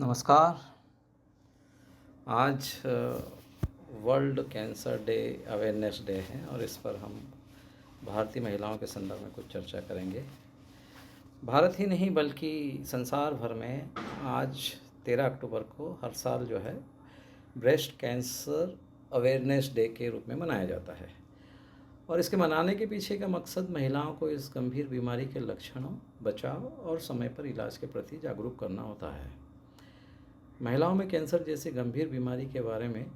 नमस्कार। आज world cancer day awareness day है और इस पर हम भारतीय महिलाओं के संदर्भ में कुछ चर्चा करेंगे। भारत ही नहीं बल्कि संसार भर में आज 13 अक्टूबर को हर साल जो है ब्रेस्ट कैंसर अवेयरनेस डे के रूप में मनाया जाता है और इसके मनाने के पीछे का मकसद महिलाओं को इस गंभीर बीमारी के लक्षणों, बचाव और समय पर इलाज के प्रति जागरूक करना होता है। महिलाओं में कैंसर जैसी गंभीर बीमारी के बारे में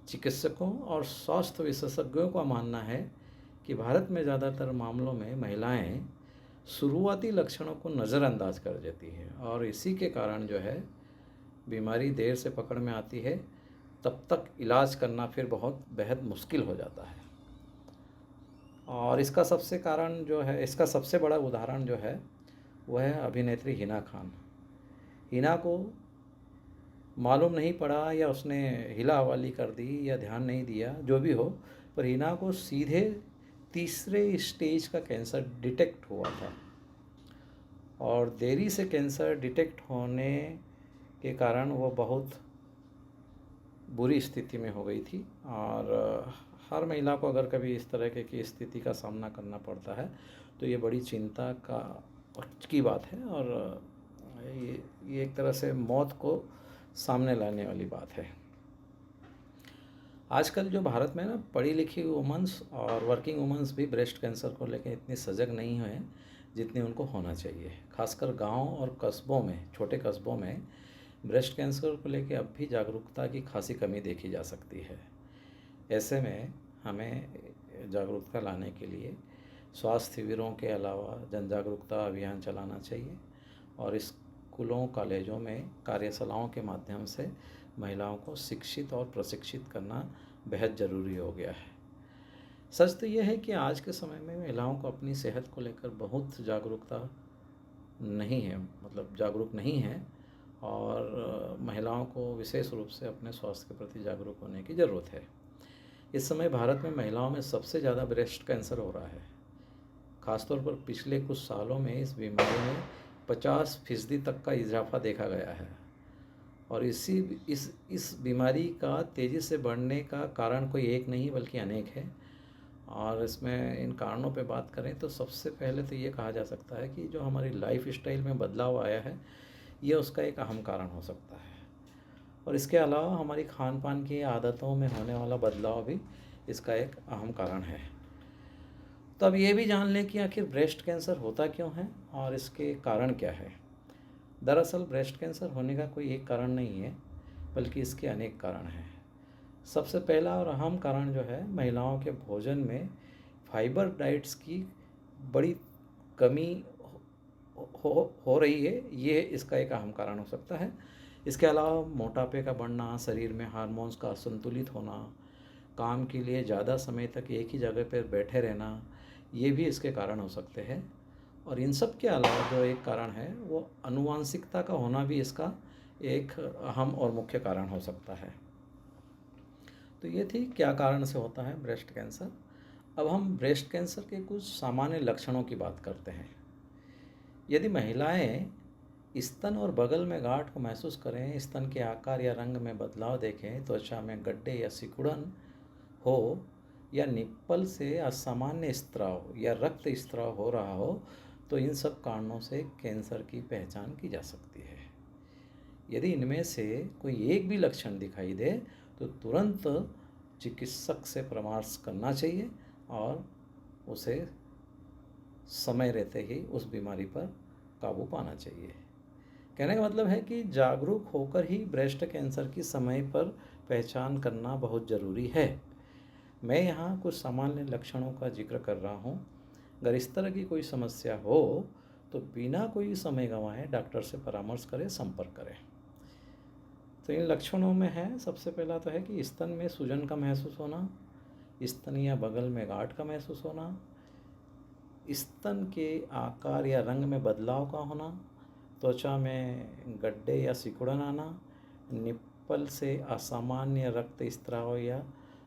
चिकित्सकों और स्वास्थ्य विशेषज्ञों का मानना है कि भारत में ज़्यादातर मामलों में महिलाएं शुरुआती लक्षणों को नज़रअंदाज कर देती हैं और इसी के कारण जो है बीमारी देर से पकड़ में आती है, तब तक इलाज करना फिर बहुत बेहद मुश्किल हो जाता है। और इसका सबसे बड़ा उदाहरण जो है वह है अभिनेत्री हिना खान। हिना को मालूम नहीं पड़ा या उसने हिला हवाली कर दी या ध्यान नहीं दिया, जो भी हो, पर हिना को सीधे तीसरे स्टेज का कैंसर डिटेक्ट हुआ था और देरी से कैंसर डिटेक्ट होने के कारण वो बहुत बुरी स्थिति में हो गई थी। और हर महिला को अगर कभी इस तरह की स्थिति का सामना करना पड़ता है तो ये बड़ी चिंता की बात है और ये एक तरह से मौत को सामने लाने वाली बात है। आजकल जो भारत में ना पढ़ी लिखी वुमेंस और वर्किंग वुमेंस भी ब्रेस्ट कैंसर को लेकर इतनी सजग नहीं हुए जितनी उनको होना चाहिए। खासकर गांव और कस्बों में, छोटे कस्बों में ब्रेस्ट कैंसर को लेकर अब भी जागरूकता की खासी कमी देखी जा सकती है। ऐसे में हमें जागरूकता लाने के लिए स्वास्थ्य शिविरों के अलावा जन जागरूकता अभियान चलाना चाहिए और स्कूलों, कॉलेजों में कार्यशालाओं के माध्यम से महिलाओं को शिक्षित और प्रशिक्षित करना बेहद ज़रूरी हो गया है। सच तो यह है कि आज के समय में महिलाओं को अपनी सेहत को लेकर बहुत जागरूक नहीं है और महिलाओं को विशेष रूप से अपने स्वास्थ्य के प्रति जागरूक होने की ज़रूरत है। इस समय भारत में महिलाओं में सबसे ज़्यादा ब्रेस्ट कैंसर हो रहा है। खासतौर पर पिछले कुछ सालों में इस बीमारी में 50% तक का इजाफा देखा गया है और इस बीमारी का तेज़ी से बढ़ने का कारण कोई एक नहीं बल्कि अनेक है। और इसमें इन कारणों पे बात करें तो सबसे पहले तो ये कहा जा सकता है कि जो हमारी लाइफ स्टाइल में बदलाव आया है ये उसका एक अहम कारण हो सकता है और इसके अलावा हमारी खान पान की आदतों में होने वाला बदलाव भी इसका एक अहम कारण है। तो अब ये भी जान लें कि आखिर ब्रेस्ट कैंसर होता क्यों है और इसके कारण क्या है। दरअसल ब्रेस्ट कैंसर होने का कोई एक कारण नहीं है बल्कि इसके अनेक कारण हैं। सबसे पहला और अहम कारण जो है महिलाओं के भोजन में फाइबर डाइट्स की बड़ी कमी हो रही है, ये इसका एक अहम कारण हो सकता है। इसके अलावा मोटापे का बढ़ना, शरीर में हार्मोन्स का असंतुलित होना, काम के लिए ज़्यादा समय तक एक ही जगह पर बैठे रहना, ये भी इसके कारण हो सकते हैं। और इन सब के अलावा जो एक कारण है वो आनुवांशिकता का होना भी इसका एक अहम और मुख्य कारण हो सकता है। तो ये थी क्या कारण से होता है ब्रेस्ट कैंसर। अब हम ब्रेस्ट कैंसर के कुछ सामान्य लक्षणों की बात करते हैं। यदि महिलाएं स्तन और बगल में गांठ को महसूस करें, स्तन के आकार या रंग में बदलाव देखें, त्वचा में गड्ढे या सिकुड़न हो या निप्पल से असामान्य स्त्राव या रक्त स्त्राव हो रहा हो, तो इन सब कारणों से कैंसर की पहचान की जा सकती है। यदि इनमें से कोई एक भी लक्षण दिखाई दे तो तुरंत चिकित्सक से परामर्श करना चाहिए और उसे समय रहते ही उस बीमारी पर काबू पाना चाहिए। कहने का मतलब है कि जागरूक होकर ही ब्रेस्ट कैंसर की समय पर पहचान करना बहुत ज़रूरी है। मैं यहाँ कुछ सामान्य लक्षणों का जिक्र कर रहा हूँ। अगर इस तरह की कोई समस्या हो तो बिना कोई समय गंवाए डॉक्टर से परामर्श करें, संपर्क करें। तो इन लक्षणों में है, सबसे पहला तो है कि स्तन में सूजन का महसूस होना, स्तन या बगल में गांठ का महसूस होना, स्तन के आकार या रंग में बदलाव का होना, त्वचा में गड्ढे या सिकुड़न आना, निप्पल से असामान्य रक्त स्त्राव या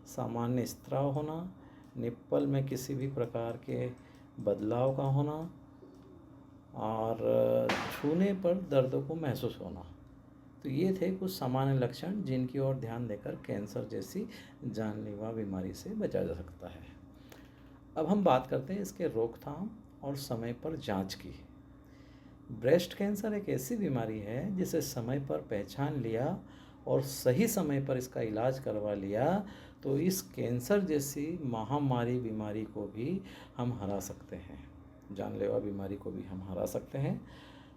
सामान्य स्त्राव होना, निप्पल में किसी भी प्रकार के बदलाव का होना और छूने पर दर्द को महसूस होना। तो ये थे कुछ सामान्य लक्षण जिनकी ओर ध्यान देकर कैंसर जैसी जानलेवा बीमारी से बचा जा सकता है। अब हम बात करते हैं इसके रोकथाम और समय पर जांच की। ब्रेस्ट कैंसर एक ऐसी बीमारी है जिसे समय पर पहचान लिया और सही समय पर इसका इलाज करवा लिया तो इस कैंसर जैसी महामारी बीमारी को भी हम हरा सकते हैं, जानलेवा बीमारी को भी हम हरा सकते हैं।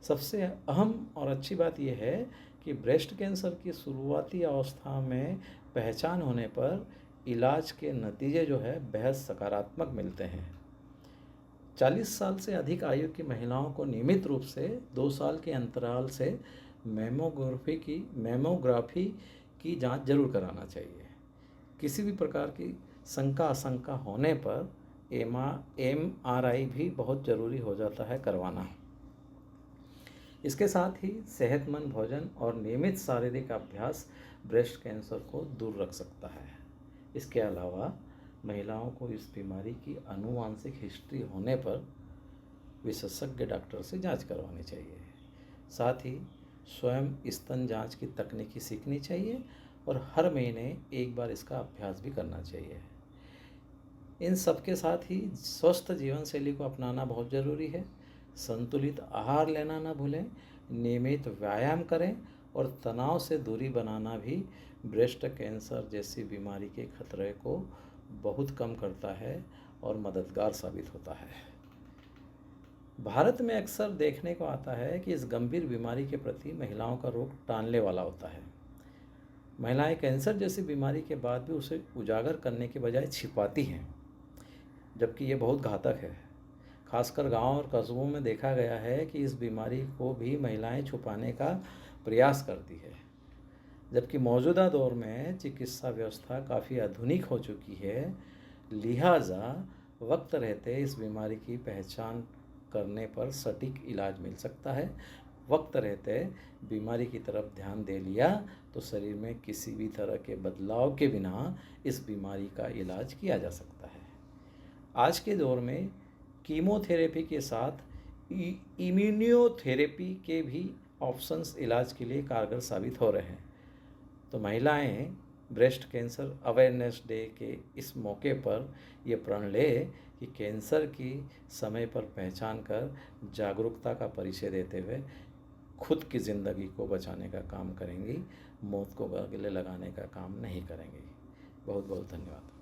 सबसे अहम और अच्छी बात यह है कि ब्रेस्ट कैंसर की शुरुआती अवस्था में पहचान होने पर इलाज के नतीजे जो है बेहद सकारात्मक मिलते हैं। 40 साल से अधिक आयु की महिलाओं को नियमित रूप से 2 साल के अंतराल से मेमोग्राफी की जांच जरूर कराना चाहिए। किसी भी प्रकार की शंका आशंका होने पर MRI भी बहुत ज़रूरी हो जाता है करवाना। इसके साथ ही सेहतमंद भोजन और नियमित शारीरिक अभ्यास ब्रेस्ट कैंसर को दूर रख सकता है। इसके अलावा महिलाओं को इस बीमारी की आनुवांशिक हिस्ट्री होने पर विशेषज्ञ डॉक्टर से जांच करवानी चाहिए। साथ ही स्वयं स्तन जांच की तकनीकी सीखनी चाहिए और हर महीने एक बार इसका अभ्यास भी करना चाहिए। इन सब के साथ ही स्वस्थ जीवन शैली को अपनाना बहुत ज़रूरी है। संतुलित आहार लेना ना भूलें, नियमित व्यायाम करें और तनाव से दूरी बनाना भी ब्रेस्ट कैंसर जैसी बीमारी के खतरे को बहुत कम करता है और मददगार साबित होता है। भारत में अक्सर देखने को आता है कि इस गंभीर बीमारी के प्रति महिलाओं का रुख टालने वाला होता है। महिलाएं कैंसर जैसी बीमारी के बाद भी उसे उजागर करने के बजाय छिपाती हैं, जबकि ये बहुत घातक है। खासकर गांव और कस्बों में देखा गया है कि इस बीमारी को भी महिलाएं छुपाने का प्रयास करती है। जबकि मौजूदा दौर में चिकित्सा व्यवस्था काफ़ी आधुनिक हो चुकी है, लिहाजा वक्त रहते इस बीमारी की पहचान करने पर सटीक इलाज मिल सकता है। वक्त रहते बीमारी की तरफ ध्यान दे लिया तो शरीर में किसी भी तरह के बदलाव के बिना इस बीमारी का इलाज किया जा सकता है। आज के दौर में कीमोथेरेपी के साथ इम्यूनोथेरेपी के भी ऑप्शंस इलाज के लिए कारगर साबित हो रहे हैं। तो महिलाएं ब्रेस्ट कैंसर अवेयरनेस डे के इस मौके पर ये प्रण ले कि कैंसर की समय पर पहचान कर जागरूकता का परिचय देते हुए खुद की ज़िंदगी को बचाने का काम करेंगी, मौत को गले लगाने का काम नहीं करेंगी। बहुत बहुत धन्यवाद।